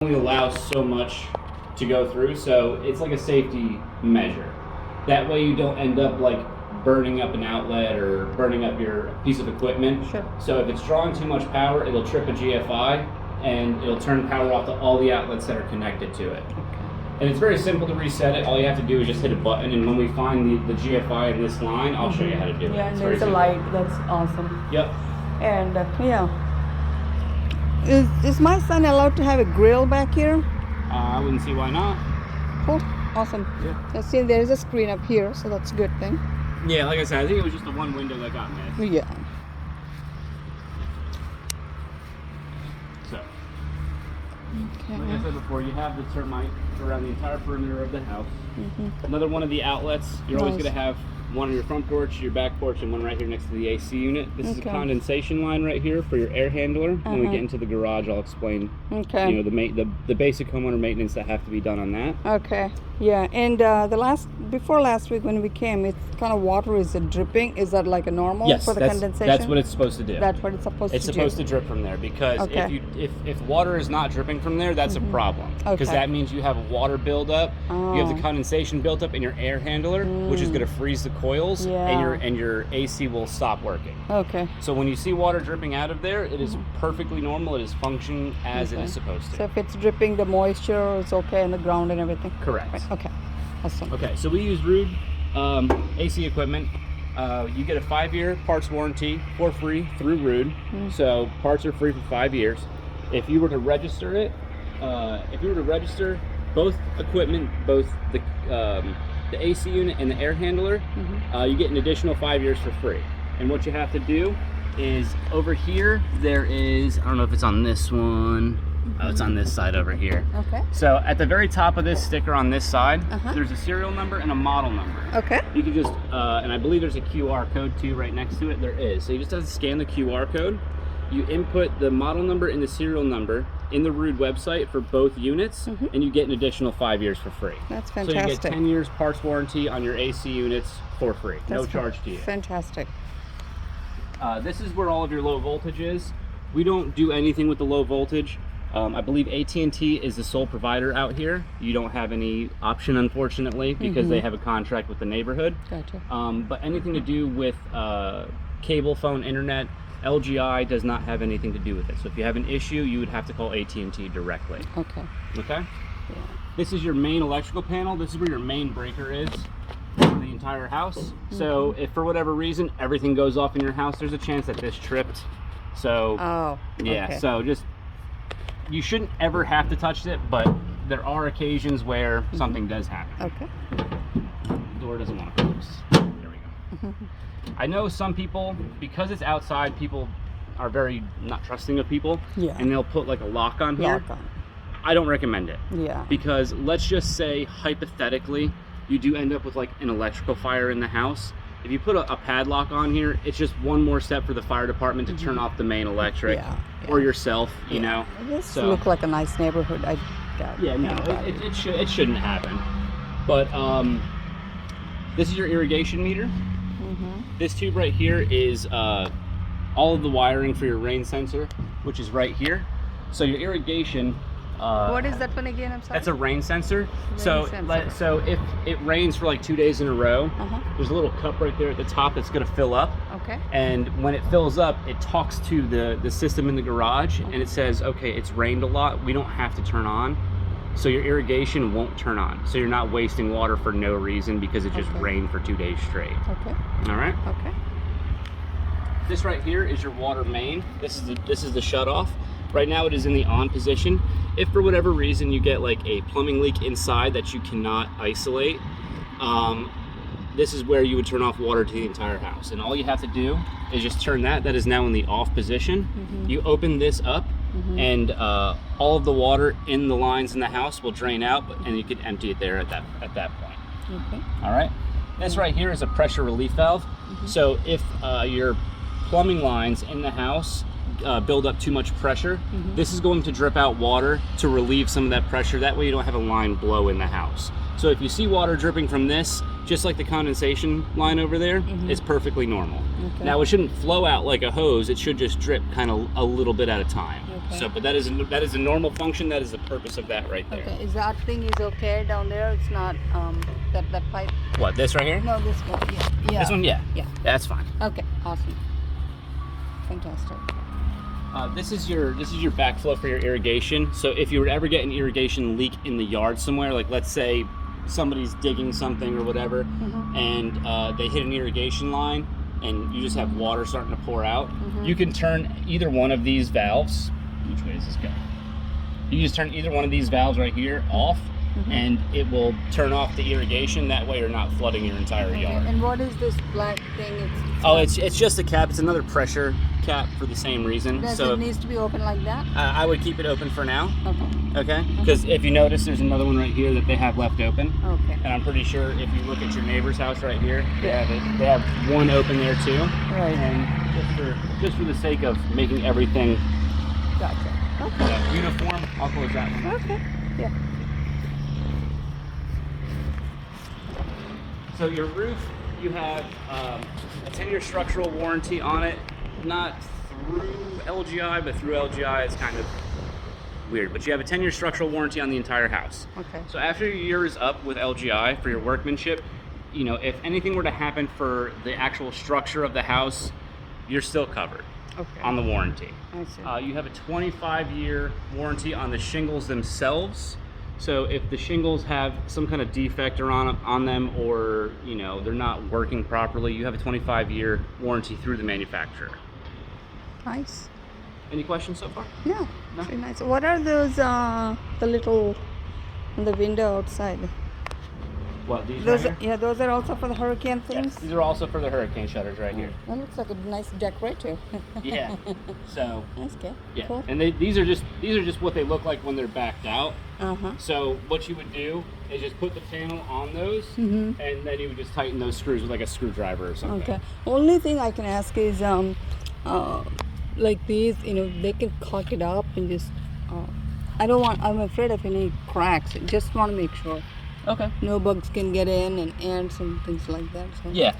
only allows so much to go through, so it's like a safety measure. That way you don't end up like burning up an outlet or burning up your piece of equipment. Sure. So if it's drawing too much power, it'll trip a GFI and it'll turn power off to all the outlets that are connected to it. And it's very simple to reset it. All you have to do is just hit a button, and when we find the GFI in this line, I'll show you how to do it. Yeah, and It's there's a very light. That's awesome. Yep. And yeah. Is my son allowed to have a grill back here? I wouldn't see why not. Cool. Awesome. Yeah. I see there is a screen up here, so that's a good thing. Yeah, like I said, I think it was just the one window that got missed. Yeah. So, Okay. like I said before, you have the termite around the entire perimeter of the house. Another one of the outlets, you're always Nice. going to have one on your front porch, your back porch, and one right here next to the AC unit. This is a Okay. condensation line right here for your air handler. When we get into the garage, I'll explain, Okay. you know, the basic homeowner maintenance that have to be done on that. Okay. Yeah. And before last week when we came, it's kind of water is dripping. Is that like a normal Yes, for the condensation? that's what it's supposed to do. That's what it's supposed It's to supposed do. to drip from there, because Okay. if water is not dripping from there, that's a problem. Because Okay. that means you have water buildup, you have the condensation built up in your air handler, which is going to freeze the coils, Yeah. and your AC will stop working. Okay. So when you see water dripping out of there, it is perfectly normal. It is functioning as it is supposed to. So if it's dripping, the moisture is okay in the ground and everything. Correct. Right. Okay. Awesome. Okay, so we use Rude AC equipment. You get a 5-year parts warranty for free through Rude. So parts are free for 5 years. If you were to register both equipment, both the AC unit and the air handler, you get an additional 5 years for free. And what you have to do is over here, there is, I don't know if it's on this one. Oh, it's on this side over here. Okay. So at the very top of this sticker on this side, there's a serial number and a model number. Okay. You can just, and I believe there's a QR code too right next to it. There is. So you just have to scan the QR code. You input the model number and the serial number in the Rude website for both units, and you get an additional 5 years for free. That's So you fantastic. get 10 years parts warranty on your AC units for free. No charge to you. Fantastic. This is where all of your low voltage is. We don't do anything with the low voltage. I believe AT&T is the sole provider out here. You don't have any option, unfortunately, because they have a contract with the neighborhood. Gotcha. But anything to do with cable, phone, internet, LGI does not have anything to do with it. So if you have an issue, you would have to call AT&T directly. Okay. Okay? Yeah. This is your main electrical panel. This is where your main breaker is for the entire house. So if for whatever reason everything goes off in your house, there's a chance that this tripped. So Oh. yeah, Okay. so just, you shouldn't ever have to touch it, but there are occasions where something does happen. Okay. Door doesn't want to close. There we go. I know some people, because it's outside, people are very not trusting of people, Yeah. and they'll put like a lock on here. Lock on. I don't recommend it. Yeah. Because let's just say, hypothetically, you do end up with like an electrical fire in the house. If you put a padlock on here, it's just one more step for the fire department to turn off the main electric, Yeah, or yourself, you know. This look like a nice neighborhood. I doubt. Yeah, no, it shouldn't happen. But this is your irrigation meter. This tube right here is all of the wiring for your rain sensor, which is right here. So your irrigation. What is that one again? I'm sorry. That's a rain sensor. sensor. So if it rains for like 2 days in a row, there's a little cup right there at the top that's going to fill up. Okay. And when it fills up, it talks to the system in the garage, and it says, okay, it's rained a lot. We don't have to turn on. So your irrigation won't turn on. So you're not wasting water for no reason because it just rained for 2 days straight. Okay. All right. Okay. This right here is your water main. This is the shut off. Right now it is in the on position. If for whatever reason you get like a plumbing leak inside that you cannot isolate, this is where you would turn off water to the entire house. And all you have to do is just turn that. That is now in the off position. You open this up, and all of the water in the lines in the house will drain out, and you could empty it there at that point. Okay. All right. This right here is a pressure relief valve. So if your plumbing lines in the house build up too much pressure, this is going to drip out water to relieve some of that pressure. That way you don't have a line blow in the house. So if you see water dripping from this, just like the condensation line over there, is perfectly normal. Okay. Now it shouldn't flow out like a hose. It should just drip kind of a little bit at a time. Okay. So, but that is a normal function. That is the purpose of that right there. Okay, is that thing is okay down there? It's not that pipe? What, this right here? No, this one. Yeah. This one, yeah. Yeah. That's fine. Okay, awesome. Fantastic. This is your backflow for your irrigation. So if you were to ever get an irrigation leak in the yard somewhere, like let's say somebody's digging something or whatever, and they hit an irrigation line, and you just have water starting to pour out, you can turn either one of these valves. Which way does this go? You can just turn either one of these valves right here off, and it will turn off the irrigation. That way you're not flooding your entire yard. And what is this black thing? It's just a cap. It's another pressure cap for the same reason. Does So it needs to be open like that? I would keep it open for now. Okay. Okay? Because if you notice, there's another one right here that they have left open. Okay. And I'm pretty sure if you look at your neighbor's house right here, they have one open there too. Right. And just for the sake of making everything Gotcha. Okay. uniform, I'll close that one. Okay. Yeah. So your roof, you have a 10-year structural warranty on it. Not through LGI, but through LGI it's kind of weird. But you have a 10-year structural warranty on the entire house. Okay. So after your year is up with LGI for your workmanship, you know, if anything were to happen for the actual structure of the house, you're still covered on the warranty. I see. You have a 25-year warranty on the shingles themselves. So if the shingles have some kind of defect on them, or you know they're not working properly, you have a 25-year warranty through the manufacturer. Nice. Any questions so far? Yeah. No? Very nice. What are those? The little in the window outside. What, these Those, right here? yeah, those are also for the hurricane things. Yes, these are also for the hurricane shutters right here. That looks like a nice decorator. Yeah. So. That's good. Yeah. Cool. And these are just what they look like when they're backed out. Uh-huh. So what you would do is just put the panel on those, and then you would just tighten those screws with like a screwdriver or something. Okay. Only thing I can ask is, like these, you know, they can cock it up and just. I'm afraid of any cracks. Just want to make sure. Okay. No bugs can get in and ants and things like that. So Yeah.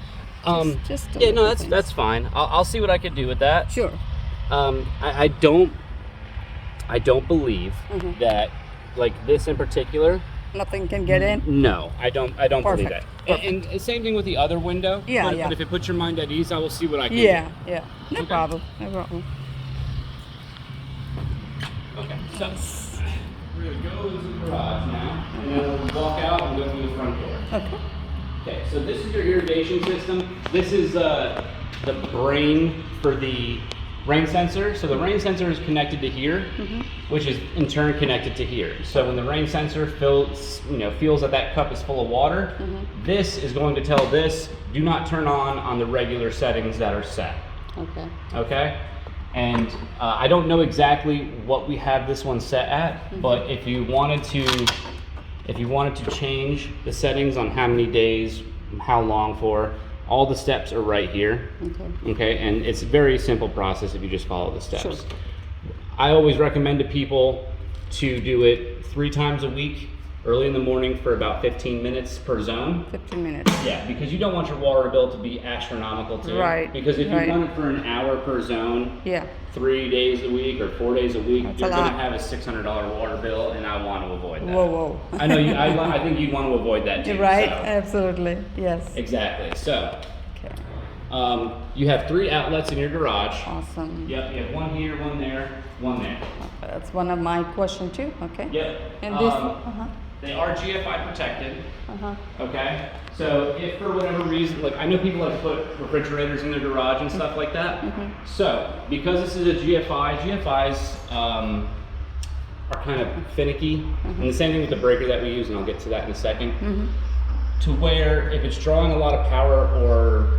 Just Yeah. No, things. that's fine. I'll see what I can do with that. Sure. I don't believe that, like this in particular. Nothing can get in. No, I don't believe that. Perfect. And same thing with the other window. Yeah, but, yeah. But if it puts your mind at ease, I will see what I can Yeah. do. Yeah. No problem. No problem. Okay. So we're gonna go to the garage now, and then we'll walk out and go through the front door. Okay. Okay, so this is your irrigation system. This is the brain for the rain sensor. So the rain sensor is connected to here, which is in turn connected to here. So when the rain sensor feels that cup is full of water, this is going to tell this, do not turn on the regular settings that are set. Okay. Okay? And I don't know exactly what we have this one set at, but if you wanted to change the settings on how many days, how long for, all the steps are right here. Okay. Okay, and it's a very simple process if you just follow the steps. Sure. I always recommend to people to do it 3 times a week, early in the morning for about 15 minutes per zone. 15 minutes. Yeah, because you don't want your water bill to be astronomical too. Right, Because if you right. run it for an hour per zone, Yeah. 3 days a week or 4 days a week, That's you're a going to lot. have a $600 water bill, and I want to avoid that. Whoa. I know you. I think you'd want to avoid that too. Right. so. Absolutely. Yes. Exactly. So, Okay. you have 3 outlets in your garage. Awesome. Yep. You have one here, one there, one there. That's one of my question too. Okay. Yep. And this. They are GFI protected. Uh-huh. Okay. So if for whatever reason, like I know people like to put refrigerators in their garage and stuff like that. So because this is a GFIs are kind of finicky, and the same thing with the breaker that we use, and I'll get to that in a second. To where if it's drawing a lot of power, or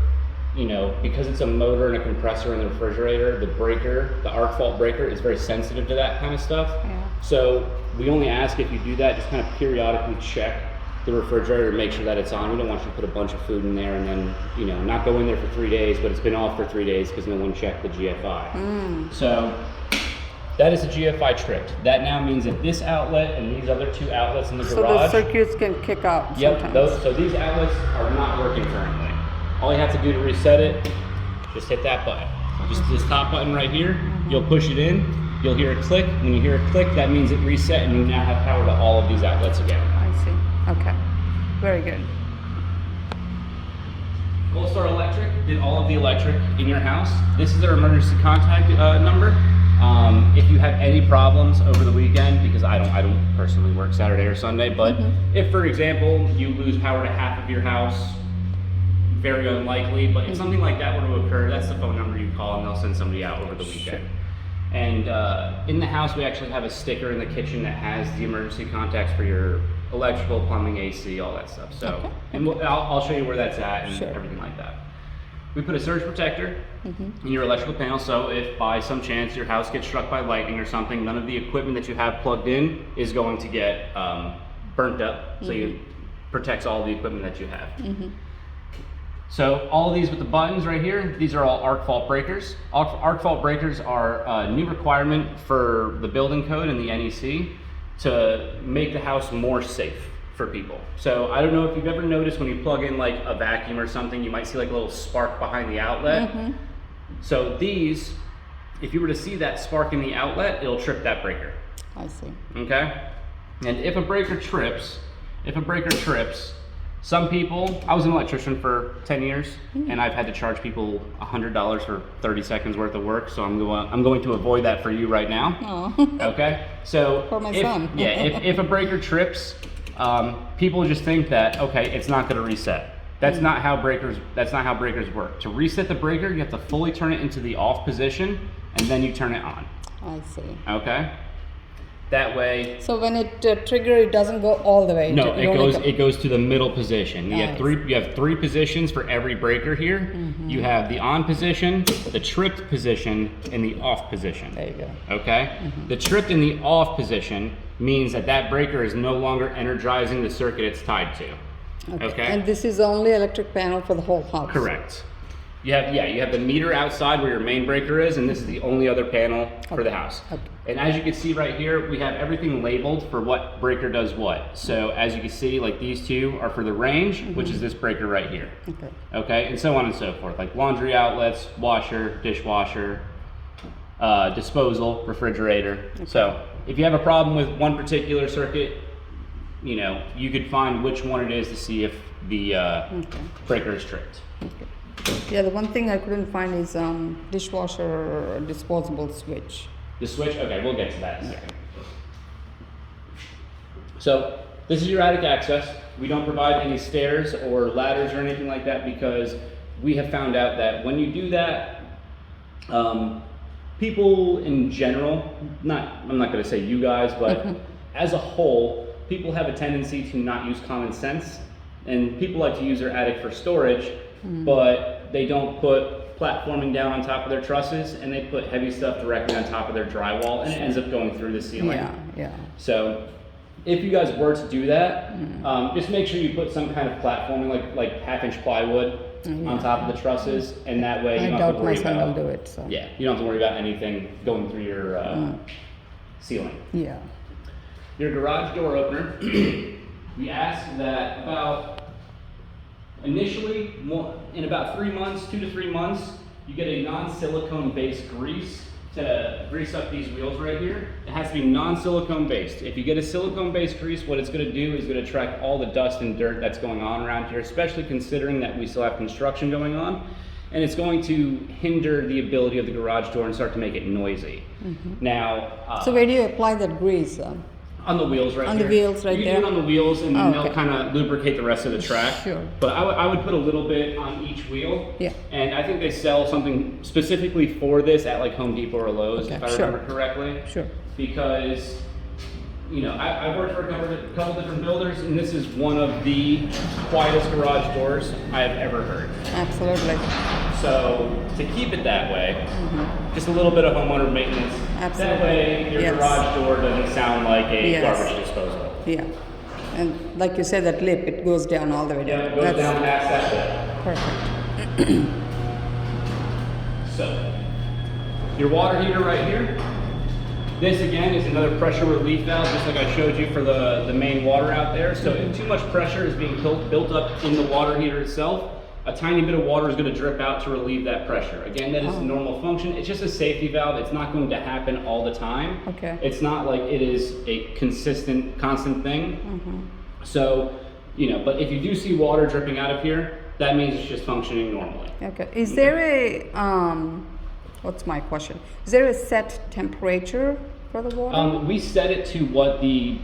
because it's a motor and a compressor in the refrigerator, the breaker, the arc fault breaker, is very sensitive to that kind of stuff. Yeah. So we only ask if you do that, just kind of periodically check the refrigerator to make sure that it's on. We don't want you to put a bunch of food in there and then, not go in there for 3 days, but it's been off for 3 days because no one checked the GFI. So That is a GFI tripped. That now means that this outlet and these other two outlets in the So the garage. circuits can kick out Yep, sometimes. so these outlets are not working currently. All you have to do to reset it, just hit that button. Just this top button right here, you'll push it in, you'll hear a click. When you hear a click, that means it reset and you now have power to all of these outlets again. I see. Okay. Very good. Gold Star Electric did all of the electric in your house. This is their emergency contact number. If you have any problems over the weekend, because I don't personally work Saturday or Sunday, but if, for example, you lose power to half of your house, very unlikely, but if something like that were to occur, that's the phone number you call and they'll send somebody out over the weekend. And in the house, we actually have a sticker in the kitchen that has the emergency contacts for your electrical, plumbing, AC, all that stuff. So, and I'll show you where that's at and everything like that. We put a surge protector in your electrical panel, so if by some chance your house gets struck by lightning or something, none of the equipment that you have plugged in is going to get burnt up, so it protects all the equipment that you have. So all of these with the buttons right here, these are all arc fault breakers. Arc fault breakers are a new requirement for the building code and the NEC to make the house more safe for people. So I don't know if you've ever noticed when you plug in like a vacuum or something, you might see like a little spark behind the outlet. So these, if you were to see that spark in the outlet, it'll trip that breaker. I see. Okay? And if a breaker trips, some people, I was an electrician for 10 years and I've had to charge people $100 for 30 seconds worth of work. So I'm going to avoid that for you right now. Okay? So For my son. if a breaker trips, people just think that, okay, it's not going to reset. That's not how breakers work. To reset the breaker, you have to fully turn it into the off position and then you turn it on. I see. Okay? That way. So when it trigger, it doesn't go all the way. No, it goes to the middle position. Nice. You have three positions for every breaker here. You have the on position, the tripped position, and the off position. There you go. Okay? The tripped and the off position means that breaker is no longer energizing the circuit it's tied to. Okay? And this is the only electric panel for the whole house. Correct. You have the meter outside where your main breaker is, and this is the only other panel for the house. And as you can see right here, we have everything labeled for what breaker does what. So as you can see, like these two are for the range, which is this breaker right here. Okay, and so on and so forth, like laundry outlets, washer, dishwasher, disposal, refrigerator. So if you have a problem with one particular circuit, you could find which one it is to see if the breaker is tripped. Yeah, the one thing I couldn't find is dishwasher disposable switch. The switch? Okay, we'll get to that in a second. So this is your attic access. We don't provide any stairs or ladders or anything like that because we have found out that when you do that, people in general, I'm not going to say you guys, but as a whole, people have a tendency to not use common sense, and people like to use their attic for storage, but they don't put platforming down on top of their trusses, and they put heavy stuff directly on top of their drywall, and it ends up going through the ceiling. Yeah. So if you guys were to do that, just make sure you put some kind of platforming, like half-inch plywood on top of the trusses, and that way you don't have to worry about. I doubt my son will do it. So. Yeah, you don't have to worry about anything going through your ceiling. Yeah. Your garage door opener, we ask that initially, in about 3 months, 2 to 3 months, you get a non-silicone based grease to grease up these wheels right here. It has to be non-silicone based. If you get a silicone based grease, what it's going to do is going to track all the dust and dirt that's going on around here, especially considering that we still have construction going on. And it's going to hinder the ability of the garage door and start to make it noisy. Now, so where do you apply that grease? On the wheels right on there. The wheels right you there? You do it on the wheels, and then they'll kind of lubricate the rest of the track. Sure. But I would put a little bit on each wheel. Yeah. And I think they sell something specifically for this at like Home Depot or Lowe's, if I remember correctly. Sure. Because, I've worked for a couple different builders, and this is one of the quietest garage doors I have ever heard. Absolutely. So to keep it that way, just a little bit of homeowner maintenance. Absolutely. That way your garage door doesn't sound like a garbage disposal. Yeah. And like you said, that lip, it goes down all the way down. Yeah, it goes down past that lip. Perfect. So, your water heater right here. This again is another pressure relief valve, just like I showed you for the main water out there. So if too much pressure is being built up in the water heater itself, a tiny bit of water is going to drip out to relieve that pressure. Again, that is a normal function. It's just a safety valve. It's not going to happen all the time. Okay. It's not like it is a constant thing. So, you know, but if you do see water dripping out of here, that means it's just functioning normally. Okay. Is there a what's my question? Is there a set temperature for the water? We set it to what the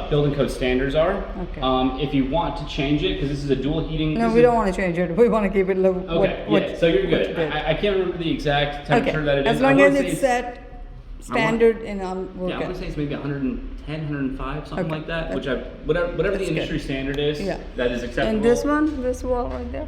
building code standards are. Okay. If you want to change it, because this is a dual heating. No, we don't want to change it. We want to keep it low. Okay, so you're good. I can't remember the exact temperature that it is. As long as it's set standard, and we're yeah, I want to say it's maybe 110, 105, something like that. Which whatever the industry standard is, that is acceptable. And this one, this wall right there.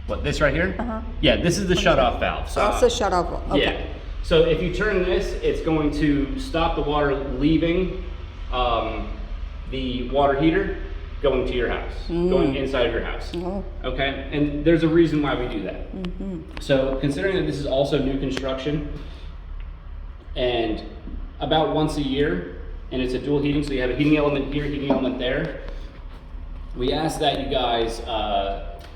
What, this right here? Yeah, this is the shut-off valve. So that's the shut-off valve. Okay. Yeah. So if you turn this, it's going to stop the water leaving the water heater going to your house, going inside your house. Okay, and there's a reason why we do that. So considering that this is also new construction, and about once a year, and it's a dual heating, so you have a heating element here, heating element there, we ask that you guys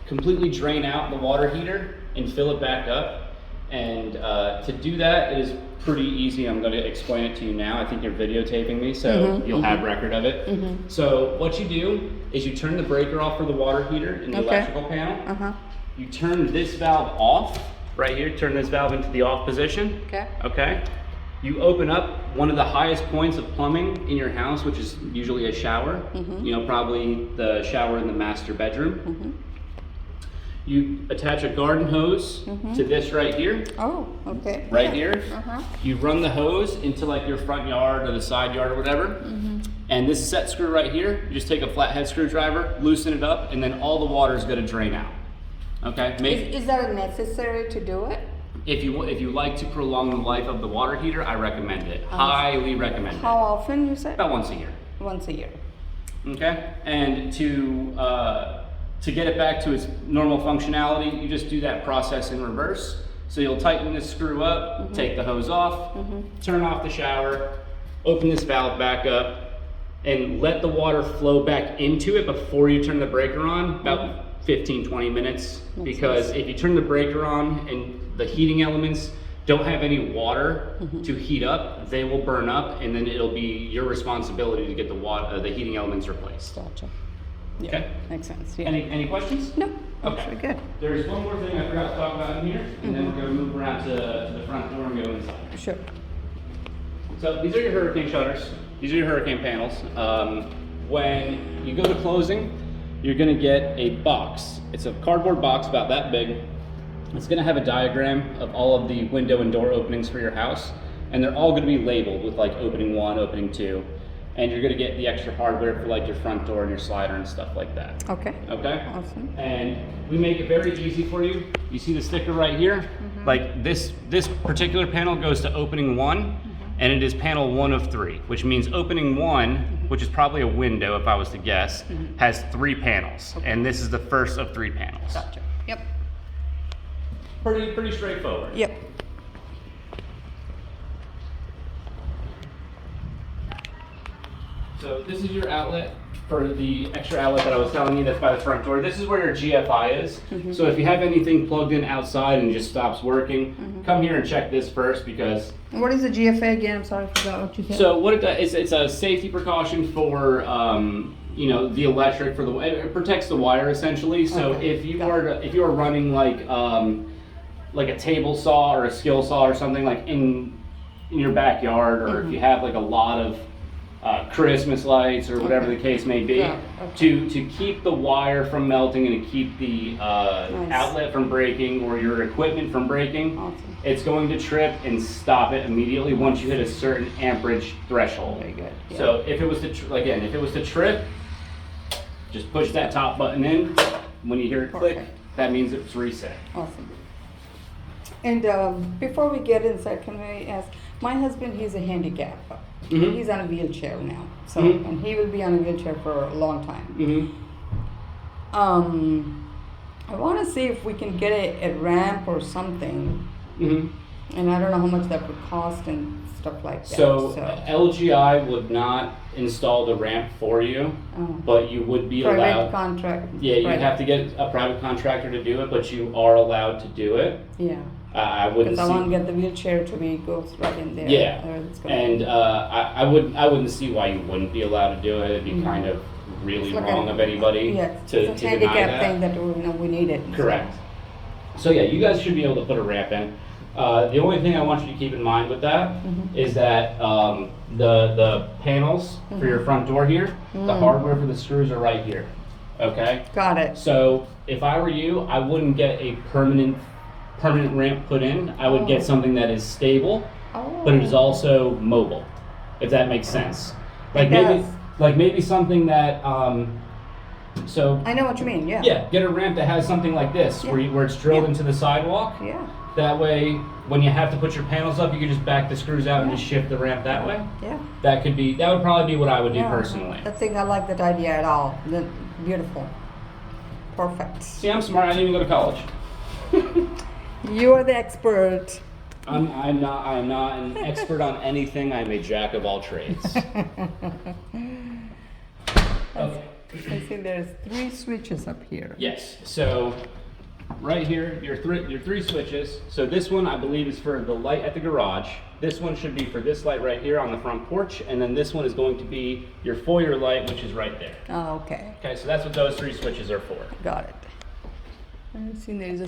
completely drain out the water heater and fill it back up. And to do that, it is pretty easy. I'm going to explain it to you now. I think you're videotaping me, so you'll have record of it. So what you do is you turn the breaker off for the water heater in the electrical panel. You turn this valve off right here. Turn this valve into the off position. Okay. You open up one of the highest points of plumbing in your house, which is usually a shower. You know, probably the shower in the master bedroom. You attach a garden hose to this right here. Oh, okay. Right here. You run the hose into like your front yard or the side yard or whatever. And this set screw right here, you just take a flathead screwdriver, loosen it up, and then all the water is going to drain out. Okay. Is that necessary to do it? If you like to prolong the life of the water heater, I recommend it. Highly recommend it. How often you said? About once a year. Once a year. Okay. And to get it back to its normal functionality, you just do that process in reverse. So you'll tighten this screw up, take the hose off, turn off the shower, open this valve back up, and let the water flow back into it before you turn the breaker on, about 15-20 minutes. Because if you turn the breaker on and the heating elements don't have any water to heat up, they will burn up, and then it'll be your responsibility to get the heating elements replaced. Gotcha. Yeah. Okay. Makes sense. Yeah. Any questions? No. Okay. Actually, good. There's one more thing I forgot to talk about in here, and then we're going to move around to the front door and go inside. Sure. So these are your hurricane shutters. These are your hurricane panels. When you go to closing, you're going to get a box. It's a cardboard box about that big. It's going to have a diagram of all of the window and door openings for your house, and they're all going to be labeled with like opening 1, opening 2. And you're going to get the extra hardware for like your front door and your slider and stuff like that. Okay. Okay? Awesome. And we make it very easy for you. You see the sticker right here? Like this particular panel goes to opening 1, and it is panel 1 of 3, which means opening 1, which is probably a window if I was to guess, has 3 panels. And this is the first of 3 panels. Gotcha. Yep. Pretty straightforward. Yep. So this is your outlet for the extra outlet that I was telling you that's by the front door. This is where your GFI is. So if you have anything plugged in outside and it just stops working, come here and check this first because... What is the GFA again? I'm sorry, I forgot what you said. So what it does, it's a safety precaution for, you know, the electric, it protects the wire essentially. So if you are running like a table saw or a skill saw or something like in your backyard, or if you have like a lot of Christmas lights or whatever the case may be, to keep the wire from melting and to keep the outlet from breaking or your equipment from breaking, it's going to trip and stop it immediately once you hit a certain amperage threshold. Very good. Yeah. So if it was to if it was to trip, just push that top button in. When you hear it click, that means it's reset. Awesome. And before we get inside, can I ask? My husband, he's a handicap. He's on a wheelchair now, so and he will be on a wheelchair for a long time. I want to see if we can get a ramp or something, and I don't know how much that would cost and stuff like that. So LGI would not install the ramp for you, but you would be private allowed. contract. Yeah, you have to get a private contractor to do it, but you are allowed to do it. Yeah. I wouldn't. Because I want to get the wheelchair to be goes right in there. Yeah, Or and I wouldn't see why you wouldn't be allowed to do it. It'd be kind of really It's like wrong of anybody to it's a deny handicap that. thing that we need it. Correct. So yeah, you guys should be able to put a ramp in. The only thing I want you to keep in mind with that is that the panels for your front door here, the hardware for the screws are right here. Okay. Got it. So if I were you, I wouldn't get a permanent ramp put in. I would get something that is stable, but it is also mobile, if that makes sense. Like maybe something that so I know what you mean. Yeah. yeah, get a ramp that has something like this where it's drilled into the sidewalk. Yeah. That way, when you have to put your panels up, you can just back the screws out and just shift the ramp that way. Yeah. That would probably be what I would do personally. I think I like that idea at all. Beautiful. Perfect. See, I'm smart. I didn't even go to college. You are the expert. I'm not an expert on anything. I'm a jack of all trades. Okay. I see there's 3 switches up here. Yes. So right here, your 3 switches. So this one I believe is for the light at the garage. This one should be for this light right here on the front porch, and then this one is going to be your foyer light, which is right there. Oh, okay. Okay, so that's what those 3 switches are for. Got it. I see there's a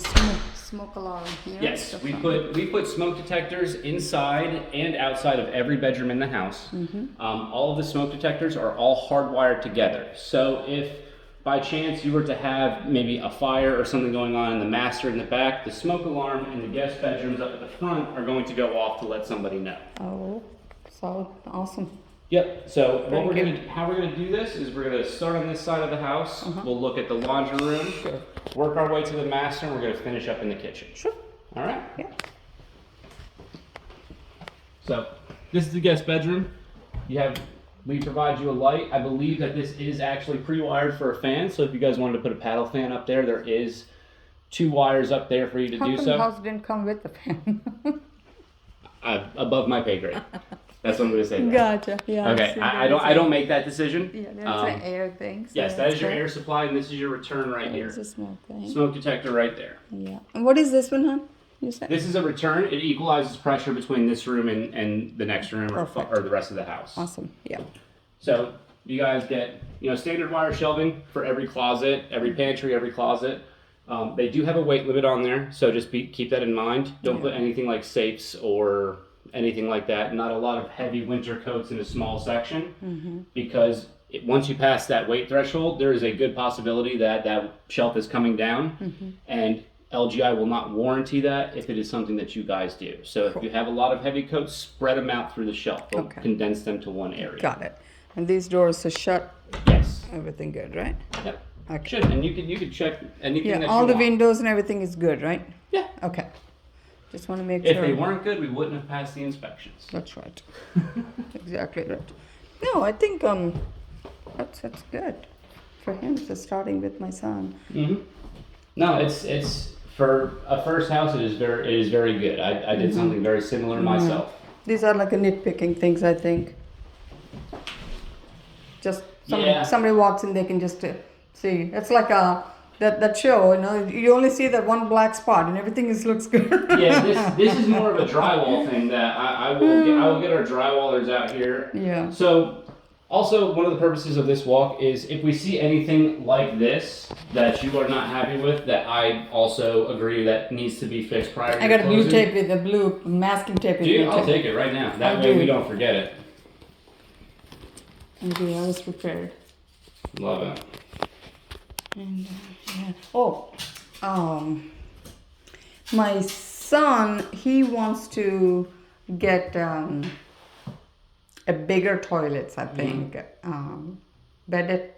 smoke alarm here. Yes, we put smoke detectors inside and outside of every bedroom in the house. All of the smoke detectors are all hardwired together. So if by chance you were to have maybe a fire or something going on in the master in the back, the smoke alarm in the guest bedrooms up at the front are going to go off to let somebody know. Oh, so awesome. Yep. So Very how we're gonna do this is we're gonna start on this side of the house. We'll look at the laundry room, work our way to the master, and we're gonna finish up in the kitchen. Sure. All right. Yeah. So this is the guest bedroom. We provide you a light. I believe that this is actually pre-wired for a fan. So if you guys wanted to put a paddle fan up there, there is 2 wires up there for you to How do come so. the house didn't come with the fan? Above my pay grade. That's what I'm gonna say. Gotcha. Yeah. Okay. I don't make that decision. Yeah, there's an air thing. So Yes, that is your air supply, and this is your return right here. It's a smoke thing. Smoke detector right there. Yeah. And what is this one, hon? You said? This is a return. It equalizes pressure between this room and the next room or the rest of the house. Awesome. Yeah. So you guys get standard wire shelving for every closet, every pantry, every closet. They do have a weight limit on there, so just keep that in mind. Don't put anything like safes or anything like that. Not a lot of heavy winter coats in a small section, because once you pass that weight threshold, there is a good possibility that that shelf is coming down, and LGI will not warranty that if it is something that you guys do. So if you have a lot of heavy coats, spread them out through the shelf. Don't condense them to one area. Got it. And these doors are shut. Yes. Everything good, right? Yep. Okay. Should. And you can check anything that you all the want. windows and everything is good, right? Yeah. Okay. Just want to make If sure. they weren't good, we wouldn't have passed the inspections. That's right. Exactly right. No, I think that's good for him. So starting with my son. No, it's for a first house. It is very good. I did something very similar myself. These are like a nitpicking things, I think. Just somebody walks in, they can just see. It's like that show, you only see that one black spot and everything looks good. Yeah, this is more of a drywall thing that I will get our drywallers out here. Yeah. So also one of the purposes of this walk is if we see anything like this that you are not happy with, that I also agree that needs to be fixed prior to I got a blue closing. tape with the blue masking tape. Dude, I'll take it right now. That way we don't forget it. Okay, I was prepared. Love it. And my son, he wants to get a bigger toilets, I think, bedded,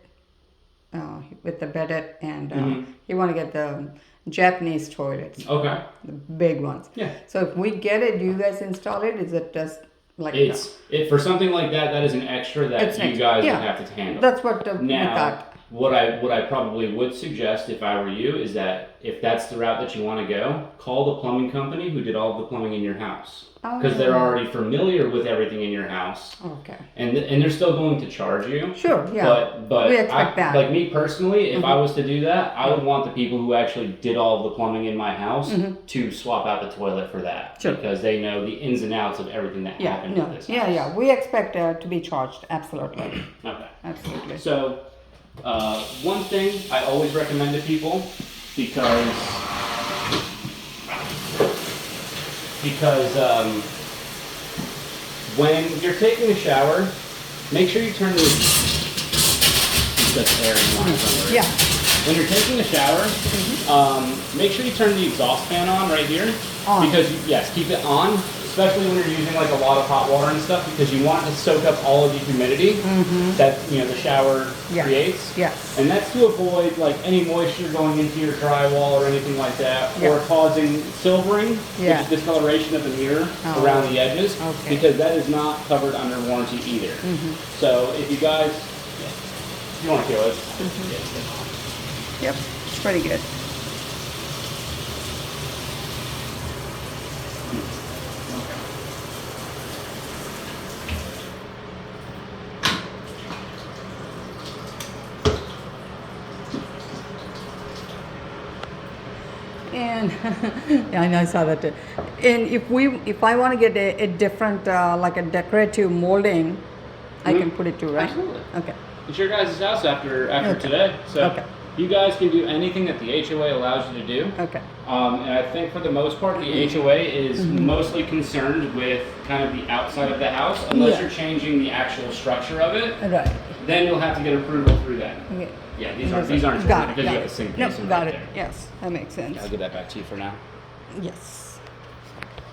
with the bedded, and he want to get the Japanese toilets. Okay. The big ones. Yeah. So if we get it, do you guys install it? Is it just like For something like that, that is an extra that you guys would have to handle. That's what we Now, thought. what I probably would suggest if I were you is that if that's the route that you want to go, call the plumbing company who did all the plumbing in your house. Because they're already familiar with everything in your house. Okay. And they're still going to charge you. Sure, yeah. But We expect that. like me personally, if I was to do that, I would want the people who actually did all of the plumbing in my house to swap out the toilet for that. Sure. Because they know the ins and outs of everything that happened with this house. Yeah. We expect to be charged. Absolutely. Okay. Absolutely. So, one thing I always recommend to people, because when you're taking a shower, make sure you turn the air in. Yeah. When you're taking a shower, make sure you turn the exhaust fan on right here. On. Because yes, keep it on, especially when you're using like a lot of hot water and stuff, because you want it to soak up all of the humidity that the shower creates. Yes. And that's to avoid like any moisture going into your drywall or anything like that, or causing silvering, which is discoloration of the mirror around the edges, because that is not covered under warranty either. So if you guys, you want to feel it. Yep, it's pretty good. And yeah, I know, I saw that too. And if I want to get a different like a decorative molding, I can put it too, right? Absolutely. Okay. It's your guys' house after today, so you guys can do anything that the HOA allows you to do. Okay. And I think for the most part, the HOA is mostly concerned with kind of the outside of the house, unless you're changing the actual structure of it. Right. Then you'll have to get approval through that. Okay. Yeah, these aren't because you have the sink basin got right it. there. Yes, that makes sense. I'll give that back to you for now. Yes.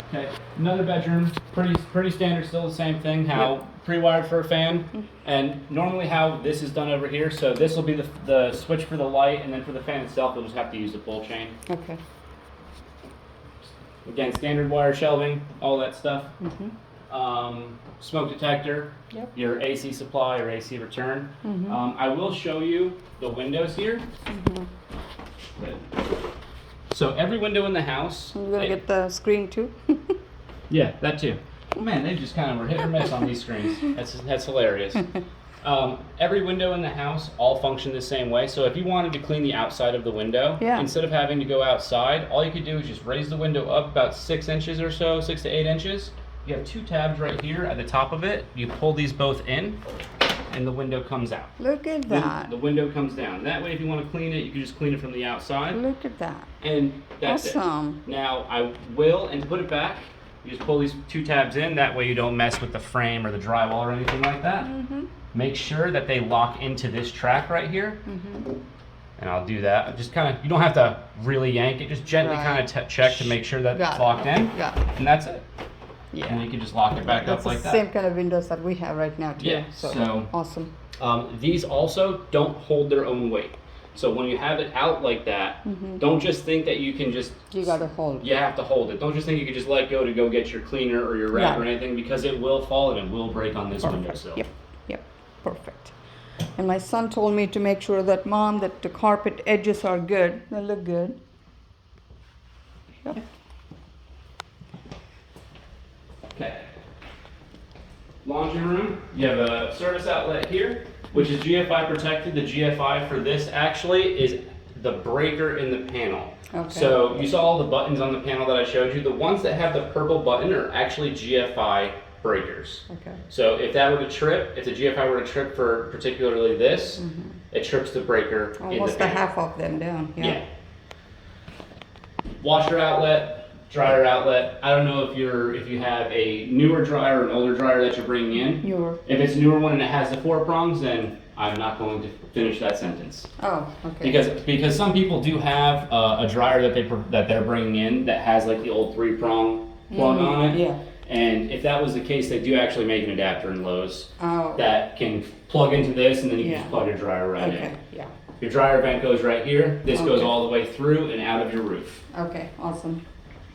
Okay, another bedroom, pretty standard, still the same thing. How pre-wired for a fan, and normally how this is done over here. So this will be the switch for the light, and then for the fan itself, you'll just have to use the pull chain. Okay. Again, standard wire shelving, all that stuff. Smoke detector, your AC supply or AC return. I will show you the windows here. So every window in the house. You're gonna get the screen too. Yeah, that too. Man, they just kind of were hit or miss on these screens. That's hilarious. Every window in the house all function the same way. So if you wanted to clean the outside of the window, instead of having to go outside, all you could do is just raise the window up about 6 inches or so, 6 to 8 inches. You have 2 tabs right here at the top of it. You pull these both in, and the window comes out. Look at that. The window comes down. That way, if you want to clean it, you can just clean it from the outside. Look at that. And that's awesome. it. Now, I will, and to put it back, you just pull these 2 tabs in. That way you don't mess with the frame or the drywall or anything like that. Make sure that they lock into this track right here. And I'll do that. Just kind of, you don't have to really yank it. Just gently kind of check to make sure that it's locked in. And that's it. Yeah. And you can just lock it back up like that. Same kind of windows that we have right now too. Yeah. So awesome. These also don't hold their own weight. So when you have it out like that, don't just think that you can just... You gotta hold. You have to hold it. Don't just think you can just let go to go get your cleaner or your rag or anything, because it will fall and it will break on this windowsill. Yep. Perfect. And my son told me to make sure that, Mom, that the carpet edges are good. They look good. Yep. Okay. Laundry room. You have a service outlet here, which is GFI protected. The GFI for this actually is the breaker in the panel. Okay. So you saw all the buttons on the panel that I showed you. The ones that have the purple button are actually GFI breakers. Okay. So if that were to trip, if the GFI were to trip for particularly this, it trips the breaker almost in the panel. half of them down. Yeah. Washer outlet, dryer outlet. I don't know if you have a newer dryer or an older dryer that you're bringing in. Newer. If it's a newer one and it has the 4 prongs, then I'm not going to finish that sentence. Oh, okay. Because some people do have a dryer that they're bringing in that has like the old 3-prong plug on it. Yeah. And if that was the case, they do actually make an adapter in Lowe's that can plug into this, and then you can just plug your dryer right in. Yeah. Your dryer vent goes right here. This goes all the way through and out of your roof. Okay. Awesome.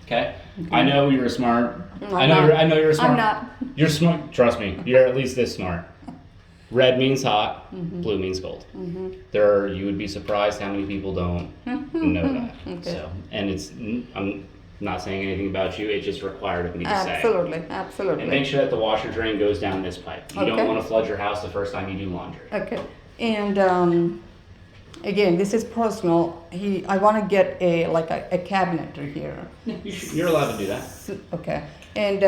Okay. I know you're smart. I know you're smart. I'm not. You're smart. Trust me. You're at least this smart. Red means hot, blue means cold. You would be surprised how many people don't know that. Okay. So, and I'm not saying anything about you. It's just required of me to say. Absolutely. And make sure that the washer drain goes down this pipe. You don't Okay. want to flood your house the first time you do laundry. Okay. And again, this is personal. I want to get a cabinetry here. You're allowed to do that. Okay. And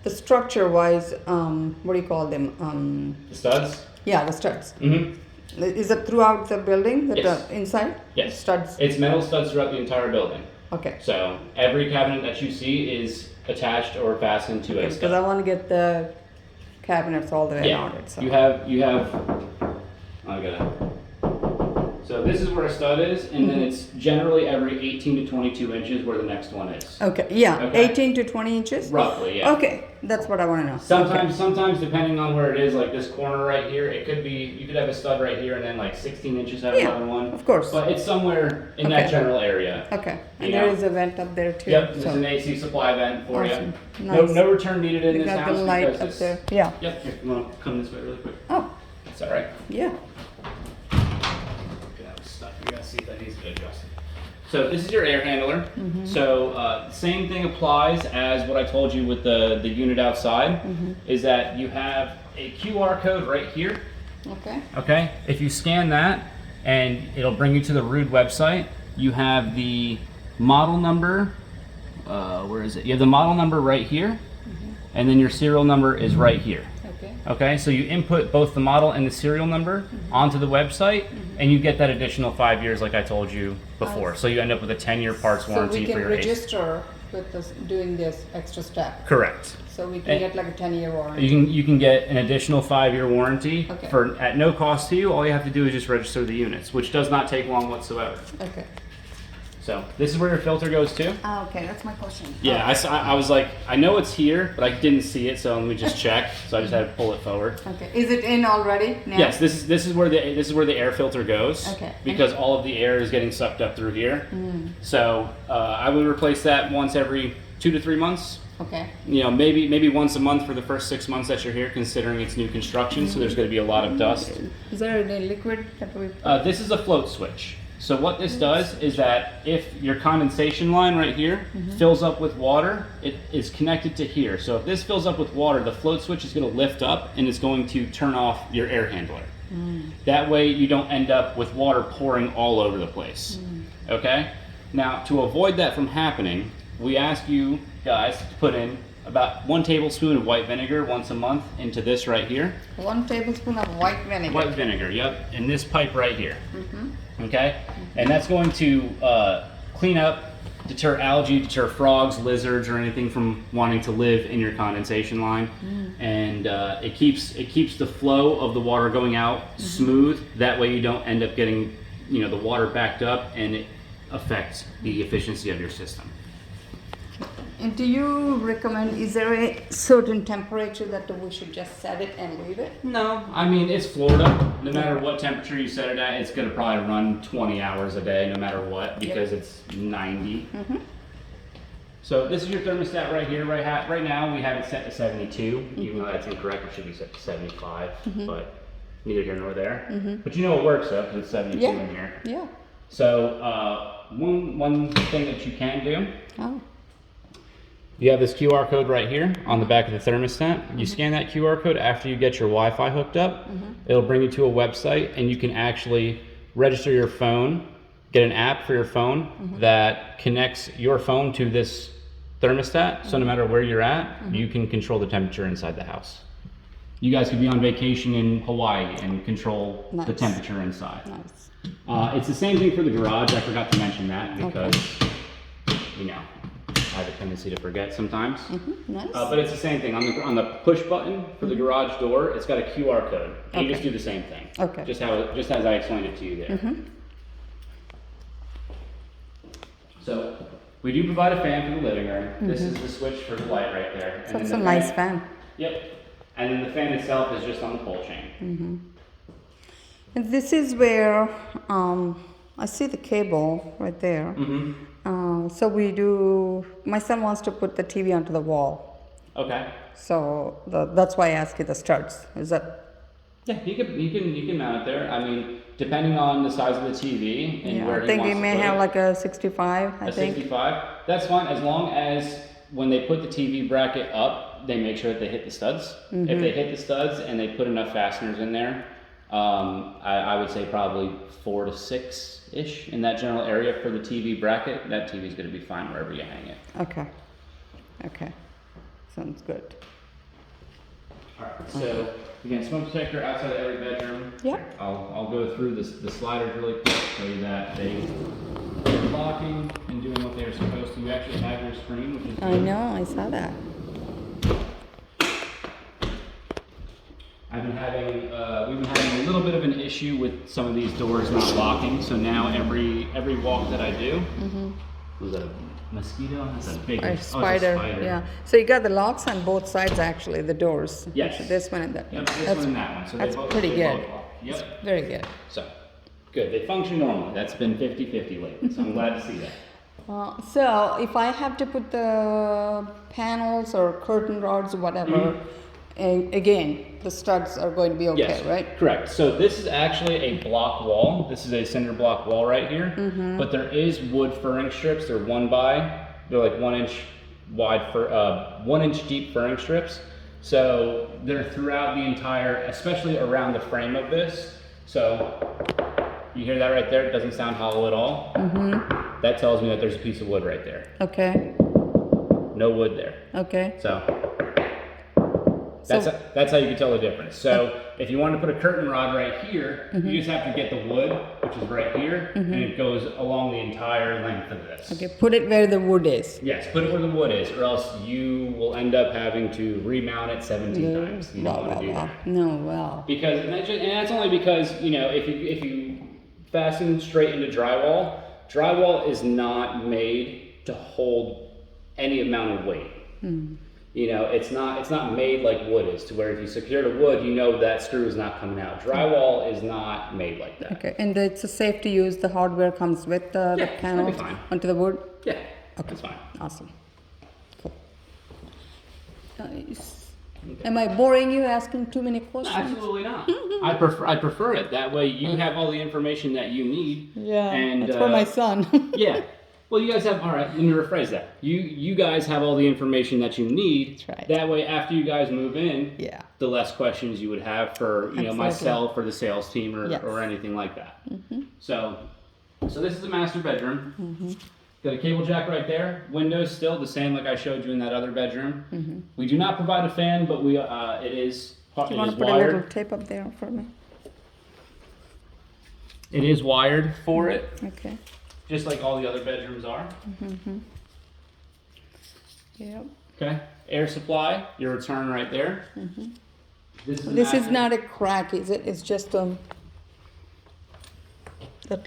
the structure-wise, what do you call them? The studs? Yeah, the studs. Mm-hmm. Is it throughout the building? Yes. Inside? Yes. Studs. It's metal studs throughout the entire building. Okay. So every cabinet that you see is attached or fastened to a Because stud. I want to get the cabinets all the way Yeah. around it. So. You have. I gotta. So this is where a stud is, and then it's generally every 18 to 22 inches where the next one is. Okay. Yeah. Okay. 18 to 20 inches. Roughly, yeah. Okay. That's what I want to know. Sometimes depending on where it is, like this corner right here, it could be, you could have a stud right here and then like 16 inches out of Yeah, another one. of course. But it's somewhere in that Okay. general area. Okay. And You there know. is a vent up there too. Yep, there's so. an AC supply vent for Awesome. you. Nice. No return needed in You this got house the light because up this. there. Yeah. Yep, here, you want to come this way really quick? Oh, That's all right. yeah. Okay, that was stuck. We gotta see if that needs to be adjusted. So this is your air handler. Mm-hmm. So same thing applies as what I told you with the unit outside, Mm-hmm. is that you have a QR code right here. Okay. Okay, if you scan that and it'll bring you to the Rude website, you have the model number, where is it? You have the model number right here, and then your serial number is right here. Okay. Okay, so you input both the model and the serial number onto the website, and you get that additional 5 years like I told you before. So you end up with a 10-year parts So warranty we for can your AC. register with us doing this extra step. Correct. So we can And- get like a 10-year warranty. You can get an additional 5-year warranty Okay. for at no cost to you. All you have to do is just register the units, which does not take long whatsoever. Okay. So this is where your filter goes to. Okay, that's my question. Yeah, I was like, I know it's here, but I didn't see it, so let me just check. So I just had to pull it forward. Okay. Is it in already now? Yes, this is where the air filter goes. Okay. Because all of the air is getting sucked up through here. So I would replace that once every 2 to 3 months. Okay. You know, maybe once a month for the first 6 months that you're here, considering it's new construction. So there's going to be a lot of dust. Is there any liquid that we? This is a float switch. So what this does is that if your condensation line right here fills up with water, it is connected to here. So if this fills up with water, the float switch is going to lift up and it's going to turn off your air handler. That way you don't end up with water pouring all over the place. Okay? Now to avoid that from happening, we ask you guys to put in about 1 tablespoon of white vinegar once a month into this right here. 1 tablespoon of white vinegar. White vinegar, yep, in this pipe right here. Okay? And that's going to clean up, deter algae, deter frogs, lizards, or anything from wanting to live in your condensation line. And it keeps the flow of the water going out smooth. That way you don't end up getting, you know, the water backed up and it affects the efficiency of your system. And do you recommend, is there a certain temperature that we should just set it and leave it? No, I mean, it's Florida. No matter what temperature you set it at, it's going to probably run 20 hours a day, no matter what, because it's 90. So this is your thermostat right here. Right now, we have it set to 72, even though that's incorrect. It should be set to 75, but neither here nor there. But you know it works, though, because it's 72 Yeah. in here. Yeah. So one thing that you can do, Oh. you have this QR code right here on the back of the thermostat. You scan that QR code after you get your Wi-Fi hooked up. It'll bring you to a website and you can actually register your phone, get an app for your phone that connects your phone to this thermostat. So no matter where you're at, you can control the temperature inside the house. You guys could be on vacation in Hawaii and control the Nice. temperature inside. Nice. It's the same thing for the garage. I forgot to mention that because, you know, I have a tendency to forget sometimes. Nice. But it's the same thing. On the push button for the garage door, it's got a QR code. And you just do the same thing. Okay. Just as I explained it to you there. So we do provide a fan for the living room. This is the switch for the light right there. So then it's the a nice fan. Yep. And then the fan itself is just on the pull chain. And this is where I see the cable right there. So we do. My son wants to put the TV onto the wall. Okay. So that's why I asked you the studs. Is that Yeah, you can mount it there. I mean, depending on the size of the TV and Yeah, where I think he we wants may to put have it. like a 65, I A think. 65, that's fine as long as when they put the TV bracket up, they make sure that they hit the studs. If they hit the studs and they put enough fasteners in there, I would say probably 4 to 6-ish in that general area for the TV bracket. That TV is going to be fine wherever you hang it. Okay. Okay. Sounds good. Alright, so again, smoke detector outside of every bedroom. Yep. I'll go through the sliders really quick, show you that they're locking and doing what they're supposed to. You actually have your screen, which is I good. know, I saw that. We've been having a little bit of an issue with some of these doors not locking. So now every walk that I do, was that a mosquito? That's a big A it's a spider, yeah. So you got the locks on both sides actually, the doors. Yes. This one and that one. Yep, this one and that one. So that's they both, pretty they good. both lock. Yep. Very good. So good. They function normally. That's been 50-50 lately. So I'm glad to see that. So if I have to put the panels or curtain rods or whatever, again, the studs are going to be okay, Yes, right? correct. So this is actually a block wall. This is a cinder block wall right here. But there is wood furring strips. They're they're like 1 inch wide for 1 inch deep furring strips. So they're throughout the entire, especially around the frame of this. So you hear that right there? It doesn't sound hollow at all. That tells me that there's a piece of wood right there. Okay. No wood there. Okay. So that's how you can tell the difference. So if you want to put a curtain rod right here, you just have to get the wood, which is right here, and it goes along the entire length of this. Okay, put it where the wood is. Yes, put it where the wood is, or else you will end up having to remount it 17 times. You don't want to do that. No, well. Because and that's only because if you fasten straight into drywall is not made to hold any amount of weight. It's not made like wood is, to where if you secure the wood, that screw is not coming out. Drywall is not made like that. Okay, and it's safe to use. The hardware comes with the panel that'll be fine. onto the wood. Yeah, Okay. that's fine. Awesome. Cool. Nice. Am I boring you asking too many questions? Absolutely not. I prefer it that way. You have all the information that you need. Yeah, and that's for my son. Yeah. Well, you guys have, all right, let me rephrase that. You guys have all the information that you need. That's right. That way, after you guys move in, Yeah. the less questions you would have for, Absolutely. myself or the sales team Yes. or anything like that. So this is the master bedroom. Got a cable jack right there. Windows still the same like I showed you in that other bedroom. We do not provide a fan, but it is Do you want to put wired. a little tape up there for me? It is wired for it, Okay. just like all the other bedrooms are. Yep. Okay, air supply, your return right there. This This is master- not a crack, is it? It's just that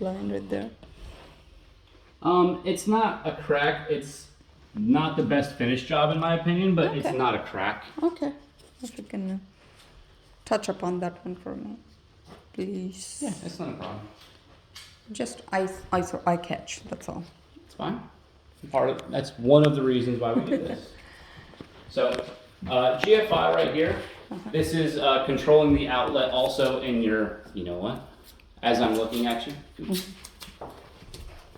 line right there. It's not a crack. It's not the best finish job in my opinion, but it's Okay. not a crack. Okay. If you can touch up on that one for me, please. Yeah, it's not a problem. Just eye catch. That's all. It's fine. That's one of the reasons why we do this. So, GFI right here. This is controlling the outlet also in your. You know what? As I'm looking at you.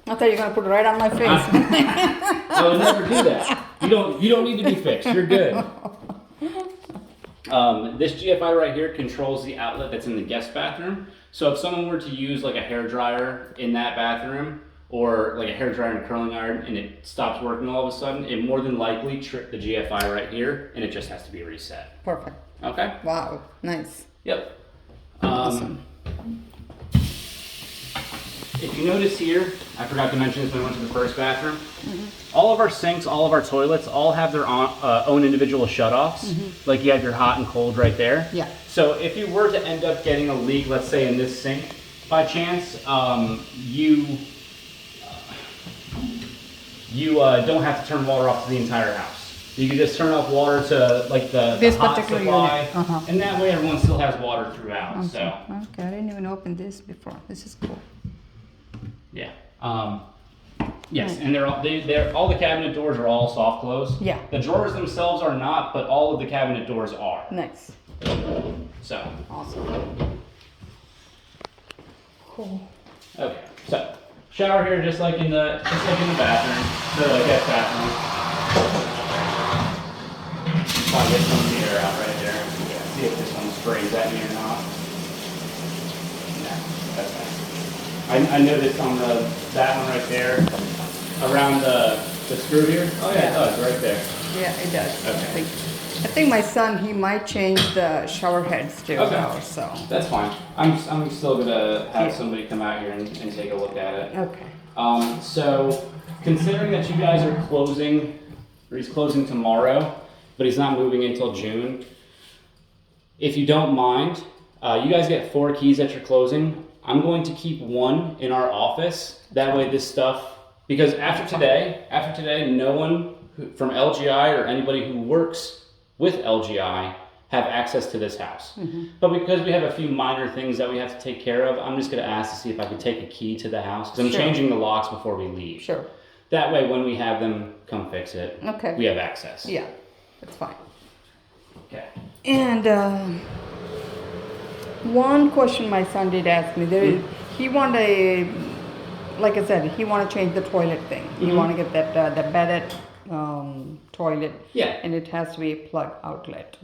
I thought you were gonna put it right on my face. I would never do that. You don't need to be fixed. You're good. This GFI right here controls the outlet that's in the guest bathroom. So if someone were to use like a hair dryer in that bathroom, or like a hair dryer and a curling iron, and it stops working all of a sudden, it more than likely tripped the GFI right here, and it just has to be reset. Perfect. Okay. Wow. Nice. Yep. Awesome. If you notice here, I forgot to mention this when I went to the first bathroom. All of our sinks, all of our toilets, all have their own individual shutoffs. Like you have your hot and cold right there. Yeah. So if you were to end up getting a leak, let's say in this sink, by chance, you don't have to turn water off to the entire house. You can just turn off water to like the This hot particular supply, unit. and that way everyone still has water throughout. So. Okay. I didn't even open this before. This is cool. Yeah. Yes, and all the cabinet doors are all soft close. Yeah. The drawers themselves are not, but all of the cabinet doors are. Nice. So. Awesome. Cool. Okay, so shower here, just like in the bathroom, the guest bathroom. I'll get some of the air out right there. Yeah, see if this one sprays at me or not. No, that's nice. I noticed on that one right there, around the screw here. Oh yeah, it does right there. Yeah, it does. Okay. I think my son, he might change the shower heads too. Okay. Now, so. That's fine. I'm still gonna have somebody come out here and take a look at it. Okay. So considering that you guys are closing, or he's closing tomorrow, but he's not moving until June. If you don't mind, you guys get 4 keys at your closing. I'm going to keep 1 in our office. That way this stuff, because after today, no one from LGI or anybody who works with LGI have access to this house. But because we have a few minor things that we have to take care of, I'm just gonna ask to see if I can take a key to the house, because I'm changing the locks before we leave. Sure. That way when we have them come fix it, Okay. we have access. Yeah, that's fine. Okay. And one question my son did ask me, he wanted like I said, he want to change the toilet thing. He want to get that the bedded toilet. Yeah. And it has to be a plug outlet.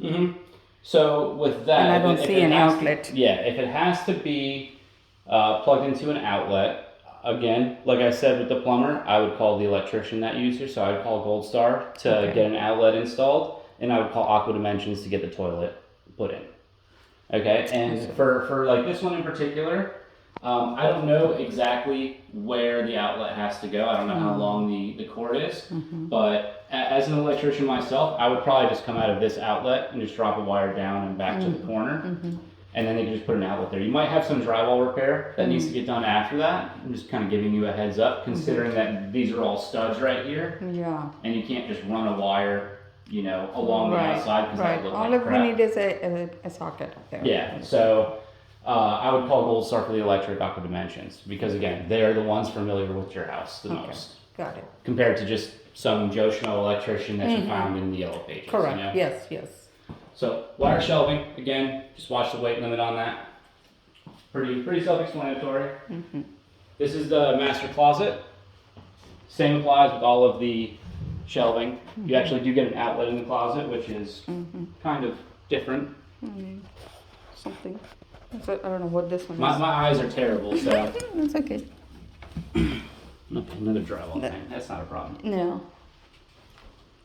So with that, And I don't see an outlet. If it has to be plugged into an outlet, again, like I said with the plumber, I would call the electrician that used here. So I would call Gold Star to get an outlet installed, and I would call Aqua Dimensions to get the toilet put in. Okay, and for like this one in particular, I don't know exactly where the outlet has to go. I don't know how long the cord is, but as an electrician myself, I would probably just come out of this outlet and just drop a wire down and back to the corner, and then they can just put an outlet there. You might have some drywall repair that needs to get done after that. I'm just kind of giving you a heads up, considering that these are all studs right here, and you can't just run a wire, you know, along the outside because that would look All like we crap. need is a socket up there. Yeah, so I would call Gold Star for the electric Aqua Dimensions, because again, they're the ones familiar with your house the most. Got it. Compared to just some Joe Schmo electrician that you found in the Yellow Pages. Correct. You know? Yes. So wire shelving, again, just watch the weight limit on that. Pretty self-explanatory. This is the master closet. Same applies with all of the shelving. You actually do get an outlet in the closet, which is kind of different. Something. So, I don't know what this one is. My eyes are terrible, so. It's okay. Another drywall thing. That's not a problem. No.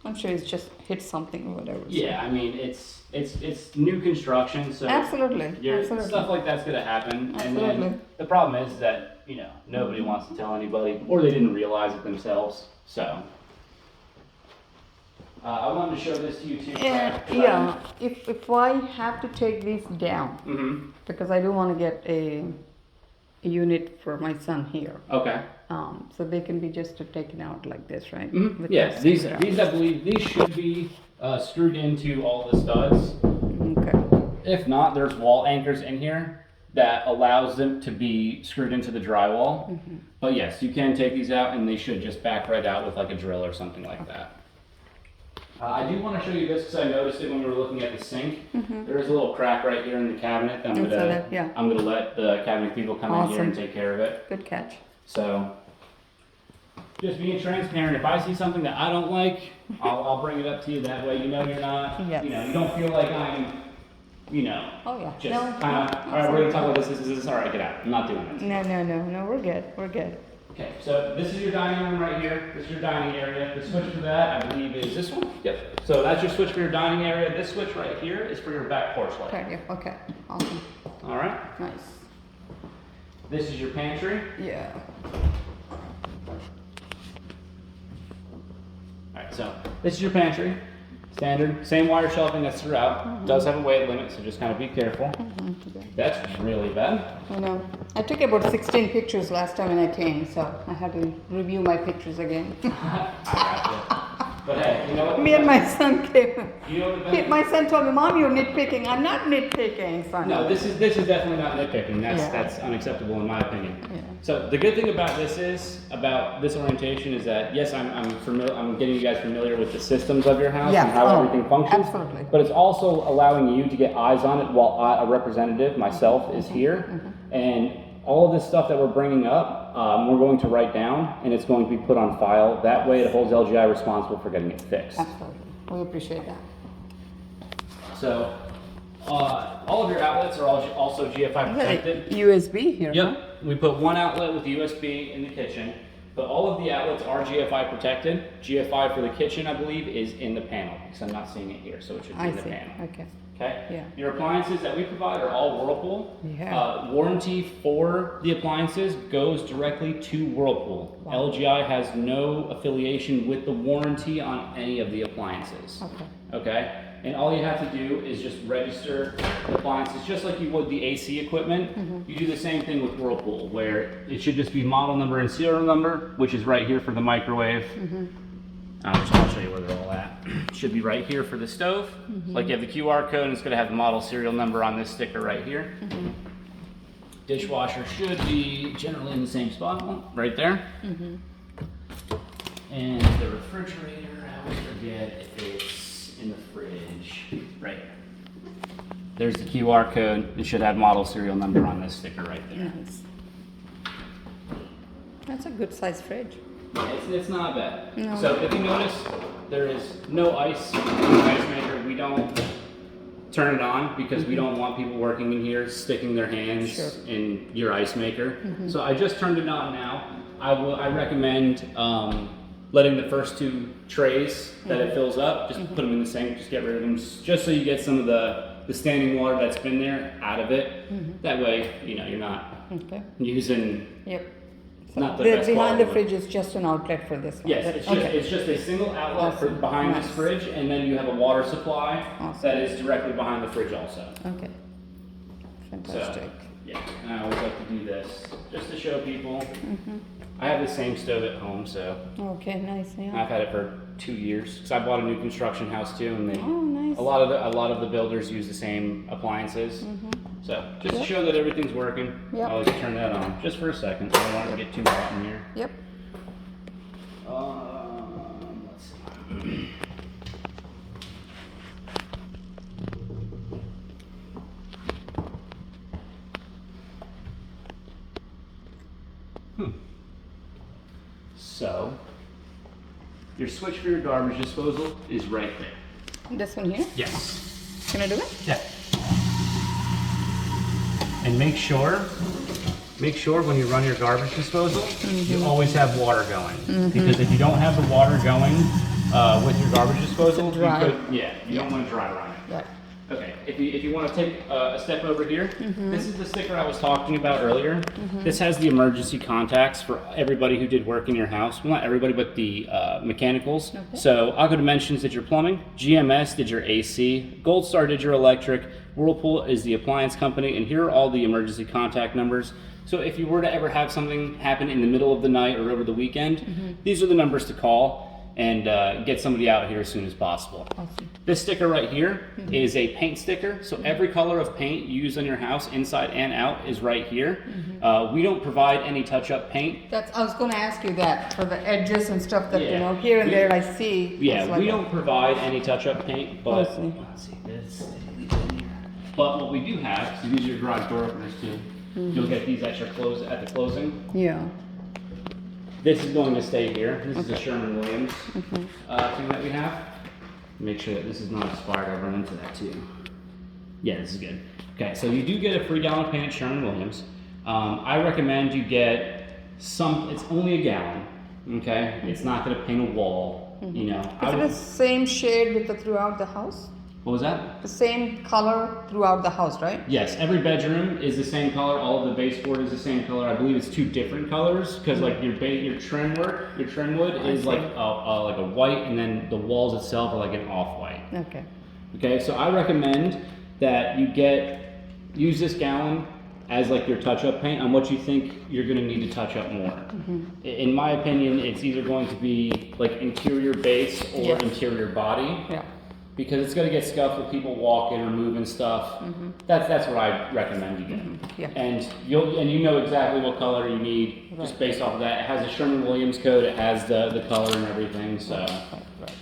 I'm sure it's just hit something or whatever. Yeah, I mean it's new construction, so Absolutely. stuff like that's gonna happen. Absolutely. And then the problem is that, you know, nobody wants to tell anybody, or they didn't realize it themselves. So I wanted to show this to you too. Yeah. If I have to take these down, because I do want to get a unit for my son here. Okay. So they can be just taken out like this, right? With Yes, the these screwdriver. I believe these should be screwed into all the studs. Okay. If not, there's wall anchors in here that allows them to be screwed into the drywall. But yes, you can take these out and they should just back right out with like a drill or something like that. I do want to show you this because I noticed it when we were looking at the sink. There is a little crack right here in the cabinet that I'm gonna let the cabinet people come in here and take care of it. Good catch. So just being transparent. If I see something that I don't like, I'll bring it up to you. That way, you know you're not. Yes. You know, you don't feel like I'm. You know. Oh yeah. Just kind of. All right, we're gonna talk about this. This is all right. Get out. I'm not doing it. No. We're good. Okay, so this is your dining room right here. This is your dining area. The switch for that, I believe, is this one. Yep. So that's your switch for your dining area. This switch right here is for your back porch light. Okay. Awesome. All right. Nice. This is your pantry. Yeah. All right, so this is your pantry. Standard, same wire shelving that's throughout. Does have a weight limit, so just kind of be careful. That's really bad. I know. I took about 16 pictures last time when I came, so I had to review my pictures again. I gotcha. But hey, you know what? Me and my son came. You know what the My son told me, "Mom, you're nitpicking." I'm not nitpicking, son. No, this is definitely not nitpicking. That's unacceptable in my opinion. Yeah. So the good thing about this orientation is that yes, I'm getting you guys familiar with the systems of your house and how everything functions. Absolutely. But it's also allowing you to get eyes on it while a representative, myself, is here, and all of this stuff that we're bringing up, we're going to write down, and it's going to be put on file. That way, it holds LGI responsible for getting it fixed. Absolutely. We appreciate that. So, all of your outlets are also GFI protected. USB here. Yep. Huh? We put one outlet with USB in the kitchen, but all of the outlets are GFI protected. GFI for the kitchen, I believe, is in the panel, because I'm not seeing it here, so it should be in the panel. Okay. Okay? Yeah. Your appliances that we provide are all Whirlpool. Yeah. Warranty for the appliances goes directly to Whirlpool. Wow. LGI has no affiliation with the warranty on any of the appliances. Okay. Okay? And all you have to do is just register the appliances just like you would the AC equipment. You do the same thing with Whirlpool, where it should just be model number and serial number, which is right here for the microwave. I'll show you where they're all at. It should be right here for the stove. Like you have the QR code, and it's going to have the model serial number on this sticker right here. Dishwasher should be generally in the same spot, right there. And the refrigerator, I always forget if it's in the fridge. Right here. There's the QR code. It should have model serial number on this sticker right there. Nice. That's a good size fridge. It's not bad. No. So if you notice, there is no ice in the ice maker. We don't turn it on because we don't want people working in here sticking their hands in your ice maker. So I just turned it on now. I recommend letting the first two trays that it fills up, just put them in the sink, just get rid of them, just so you get some of the standing water that's been there out of it. That way, you're not using not the best behind the quality. fridge is just an outlet for this one. Yes, it's just a single outlet for behind this fridge, and then you have a water supply that is directly behind the fridge also. Okay. Fantastic. So, yeah, and I always like to do this just to show people. I have the same stove at home, so Okay, nice. Yeah. I've had it for 2 years because I bought a new construction house too, and nice. a lot of the builders use the same appliances. So just to show that everything's working, Yep. I'll just turn that on just for a second. I don't want it to get too hot in here. Yep. Let's see. So, your switch for your garbage disposal is right there. This one here? Yes. Can I do it? Yeah. And make sure when you run your garbage disposal, you always have water going. Because if you don't have the water going with your garbage disposal, you don't want to dry run it. Yeah. Okay, if you want to take a step over here, this is the sticker I was talking about earlier. This has the emergency contacts for everybody who did work in your house. Well, not everybody, but the mechanicals. So Aqua Dimensions did your plumbing, GMS did your AC, Gold Star did your electric, Whirlpool is the appliance company, and here are all the emergency contact numbers. So if you were to ever have something happen in the middle of the night or over the weekend, these are the numbers to call and get somebody out here as soon as possible. Awesome. This sticker right here is a paint sticker, so every color of paint used on your house, inside and out, is right here. We don't provide any touch-up paint. I was going to ask you that for the edges and stuff that here and We- there I see. Yeah, we don't provide any touch-up paint, but I see. let's see this. But what we do have, so these are your garage door openers too. You'll get these at the closing. Yeah. This is going to stay here. This is a Sherman-Williams thing that we have. Make sure that this is not expired. I run into that too. Yeah, this is good. Okay, so you do get a free gallon of paint at Sherman-Williams. I recommend you get some. It's only a gallon. Okay, it's not going to paint a wall. Is it the same shade with throughout the house? What was that? The same color throughout the house, right? Yes, every bedroom is the same color. All of the baseboard is the same color. I believe it's 2 different colors because like your trim wood is like a white, and then the walls itself are like an off-white. Okay. Okay, so I recommend that you use this gallon as like your touch-up paint on what you think you're going to need to touch up more. In my opinion, it's either going to be like interior base or interior body. Yeah. Because it's going to get scuffed with people walking or moving stuff. That's what I recommend you get. Yeah. And you know exactly what color you need just based off of that. It has a Sherman-Williams code. It has the color and everything. So Right.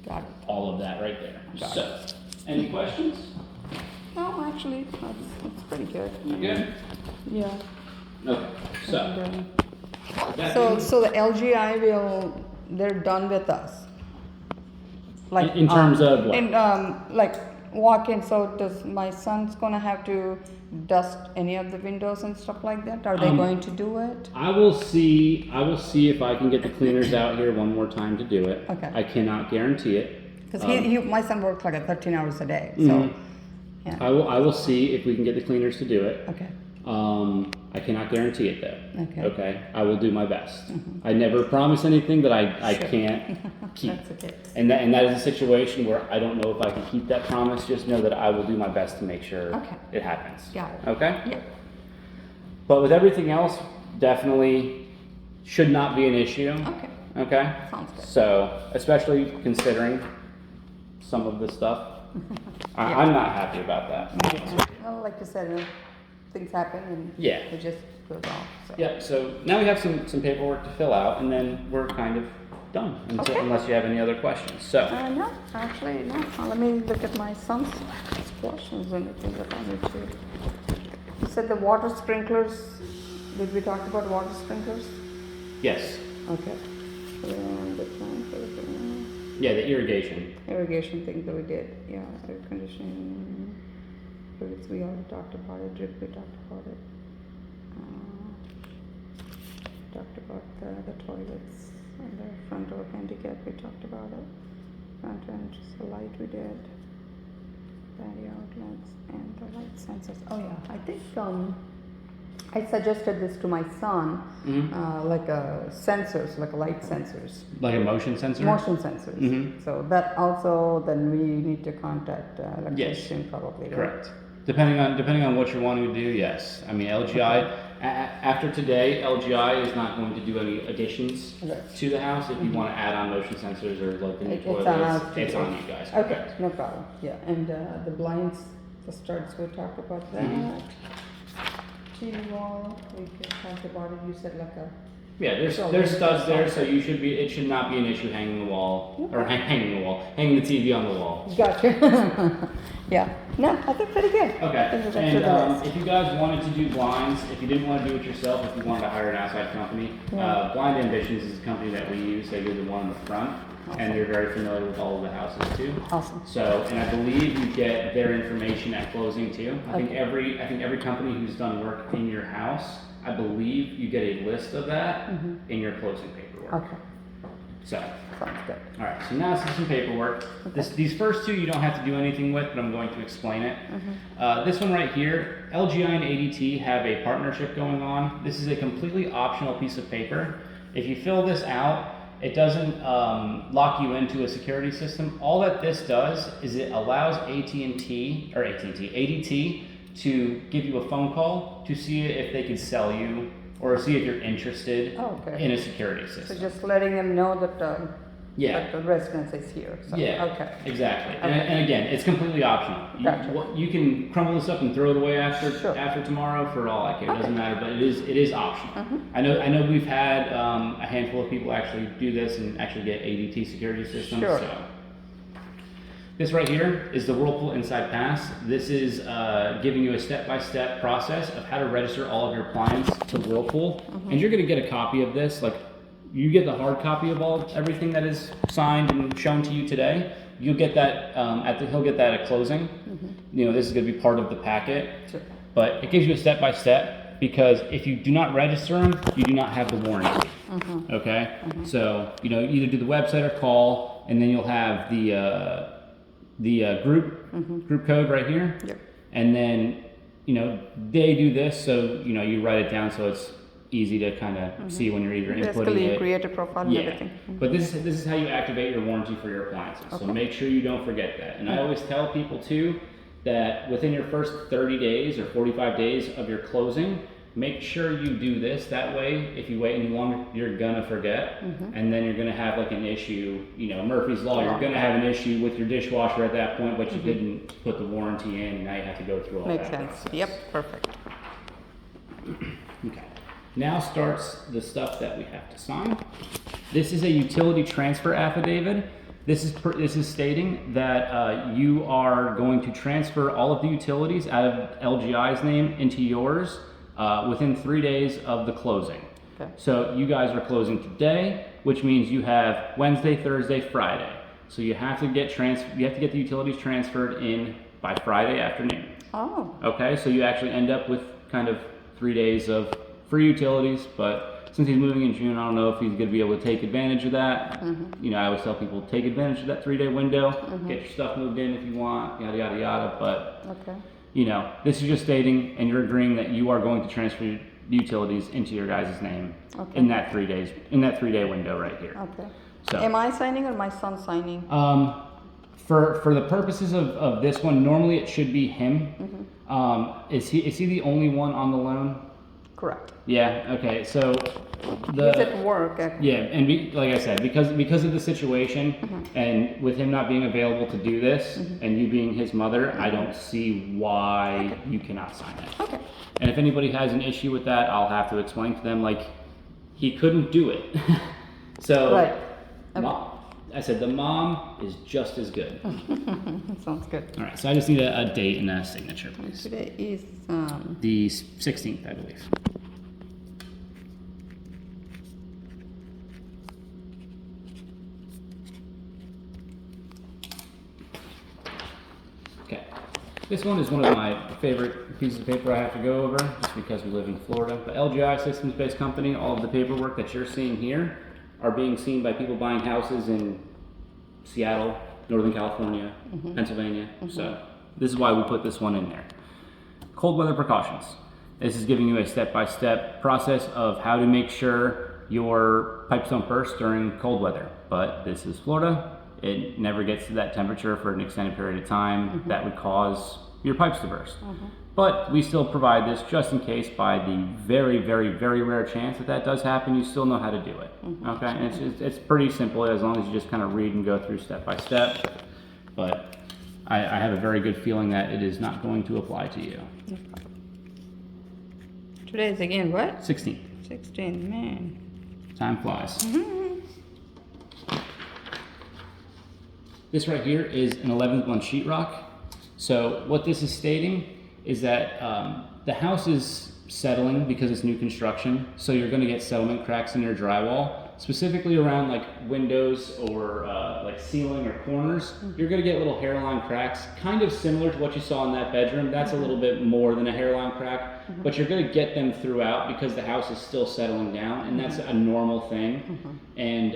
Got it. all of that right there. Got So, any questions? No, actually, it's pretty good. You good? Yeah. Okay. So. And, that so the LGI they're done with us. Like in terms of what? In like walk-in. So does my son's gonna have to dust any of the windows and stuff like that? Are they going to do it? I will see if I can get the cleaners out here one more time to do it. Okay. I cannot guarantee it. Because my son works like 13 hours a day. So yeah. I will see if we can get the cleaners to do it. Okay. I cannot guarantee it though. Okay. Okay. I will do my best. I never promise anything that I can't keep. That's okay. And that is a situation where I don't know if I can keep that promise. Just know that I will do my best to make sure it happens. Got it. Okay? Yeah. But with everything else, definitely should not be an issue. Okay. Okay? Sounds good. So, especially considering some of the stuff, I'm not happy about that. Well, like you said, things happen and it just goes off. So. Yeah, so now we have some paperwork to fill out, and then we're kind of done, unless you have any other questions. So. No, actually, no. Let me look at my son's questions and anything that I need to. You said the water sprinklers. Did we talk about water sprinklers? Yes. Okay. And the plan for the Yeah, the irrigation. irrigation thing that we did. Yeah, air conditioning. Fluids, we already talked about it. Drip, we talked about it. Talked about the toilets and the front door handicap. We talked about it. Front entrance, the light we did. Patio outlets and the light sensors. Oh yeah, I think I suggested this to my son, like sensors, like light sensors. Like a motion sensor? Motion sensors. So that also, then we need to contact electrician probably. Right? Correct. Depending on what you're wanting to do, yes. I mean, LGI, after today, LGI is not going to do any additions to the house. If you want to add on motion sensors or like the new toilets, it's on you guys. Okay, no problem. Yeah, and the blinds, the studs, we talked about that. TV wall, we talked about it. You said like a. Yeah, there's studs there, so it should not be an issue hanging the wall, or hanging the TV on the wall. Gotcha. Yeah. No, I think pretty good. Okay. And if you guys wanted to do blinds, if you didn't want to do it yourself, if you wanted to hire an outside company, Blind Ambitions is a company that we use. They do the one in the front, and they're very familiar with all of the houses too. Awesome. So, and I believe you get their information at closing too. I think every company who's done work in your house, I believe you get a list of that in your closing paperwork. Okay. So. Sounds good. All right, so now this is some paperwork. These first two you don't have to do anything with, but I'm going to explain it. This one right here, LGI and ADT have a partnership going on. This is a completely optional piece of paper. If you fill this out, it doesn't lock you into a security system. All that this does is it allows ADT to give you a phone call to see if they can sell you or see if you're interested in a security system. So just letting them know that that the residence is here. So, Okay. Exactly. And again, it's completely optional. You can crumble this up and throw it away after tomorrow for all I care. It doesn't matter, but it is optional. I know we've had a handful of people actually do this and actually get ADT security systems. Sure. So. This right here is the Whirlpool Inside Pass. This is giving you a step-by-step process of how to register all of your appliances to Whirlpool. And you're gonna get a copy of this. Like, you get the hard copy of everything that is signed and shown to you today. You'll get that he'll get that at closing. You know, this is gonna be part of the packet. Sure. But it gives you a step-by-step because if you do not register them, you do not have the warranty. Okay? So, you know, either do the website or call, and then you'll have the group code right here, and then they do this, so you write it down so it's easy to kind of see when you're either inputting it. Create a profile and everything. But this is how you activate your warranty for your appliances. So make sure you don't forget that. And I always tell people too, that within your first 30 days or 45 days of your closing, make sure you do this. That way, if you wait any longer, you're gonna forget, and then you're gonna have like an issue. You know, Murphy's Law. You're gonna have an issue with your dishwasher at that point, but you didn't put the warranty in, and now you have to go through all Makes that sense. process. Yep, perfect. Okay. Now starts the stuff that we have to sign. This is a utility transfer affidavit. This is stating that you are going to transfer all of the utilities out of LGI's name into yours within 3 days of the closing. Okay. So you guys are closing today, which means you have Wednesday, Thursday, Friday. So you have to get the utilities transferred in by Friday afternoon. Oh, Okay, so you actually end up with kind of 3 days of free utilities, but since he's moving in June, I don't know if he's going to be able to take advantage of that. You know, I always tell people, take advantage of that 3-day window, get your stuff moved in if you want, yada, yada, yada. But, okay. you know, this is just stating, and you're agreeing that you are going to transfer the utilities into your guys' name in that 3 days, in that 3-day window right here. Okay. So, Am I signing or my son signing? for the purposes of this one, normally it should be him. Is he the only one on the loan? Correct. Yeah. Okay. So He's at work. yeah, and like I said, because of the situation, and with him not being available to do this, and you being his mother, I don't see why you cannot sign it. Okay. And if anybody has an issue with that, I'll have to explain to them like he couldn't do it. So Right. Okay. I said the mom is just as good. Sounds good. All right. So I just need a date and a signature, please. Today is The 16th, I believe. Okay. This one is one of my favorite pieces of paper I have to go over, just because we live in Florida. The LGI systems-based company, all of the paperwork that you're seeing here are being seen by people buying houses in Seattle, Northern California, Pennsylvania. So this is why we put this one in there. Cold weather precautions. This is giving you a step-by-step process of how to make sure your pipes don't burst during cold weather. But this is Florida. It never gets to that temperature for an extended period of time that would cause your pipes to burst. But we still provide this just in case, by the very, very, very rare chance that that does happen, you still know how to do it. Okay, and it's pretty simple as long as you just kind of read and go through step by step. But I have a very good feeling that it is not going to apply to you. today is again what? 16th. 16, man. Time flies. This right here is an 11th month sheetrock. So what this is stating is that the house is settling because it's new construction. So you're going to get settlement cracks in your drywall, specifically around like windows or like ceiling or corners. You're going to get little hairline cracks, kind of similar to what you saw in that bedroom. That's a little bit more than a hairline crack, but you're going to get them throughout because the house is still settling down, and that's a normal thing. And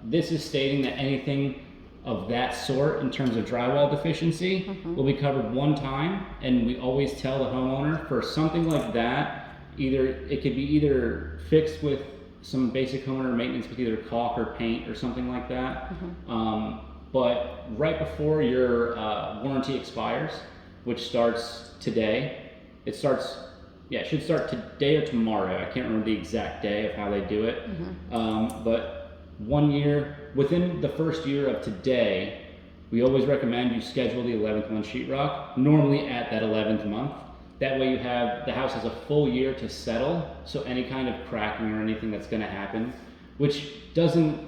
this is stating that anything of that sort in terms of drywall deficiency will be covered one time, and we always tell the homeowner for something like that, it could be either fixed with some basic homeowner maintenance with either caulk or paint or something like that. But right before your warranty expires, which starts today, it should start today or tomorrow. I can't remember the exact day of how they do it. But 1 year, within the first year of today, we always recommend you schedule the 11th month sheetrock, normally at that 11th month. That way the house has a full year to settle, so any kind of cracking or anything that's going to happen, which doesn't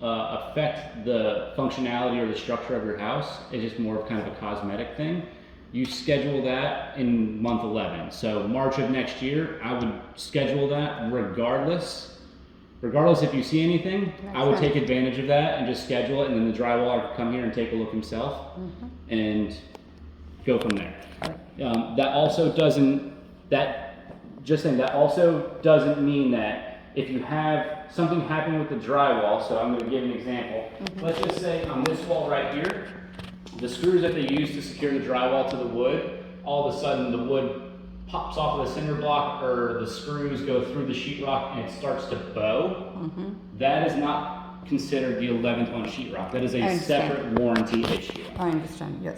affect the functionality or the structure of your house, it's just more of kind of a cosmetic thing. You schedule that in month 11. So March of next year, I would schedule that regardless if you see anything. I would take advantage of that and just schedule it, and then the drywaller could come here and take a look himself and go from there. That also doesn't mean that if you have something happen with the drywall, so I'm going to give an example. Let's just say on this wall right here, the screws that they use to secure the drywall to the wood, all of a sudden the wood pops off of the cinder block, or the screws go through the sheetrock and it starts to bow. That is not considered the 11th month sheetrock. That is a separate warranty issue. I understand, yes.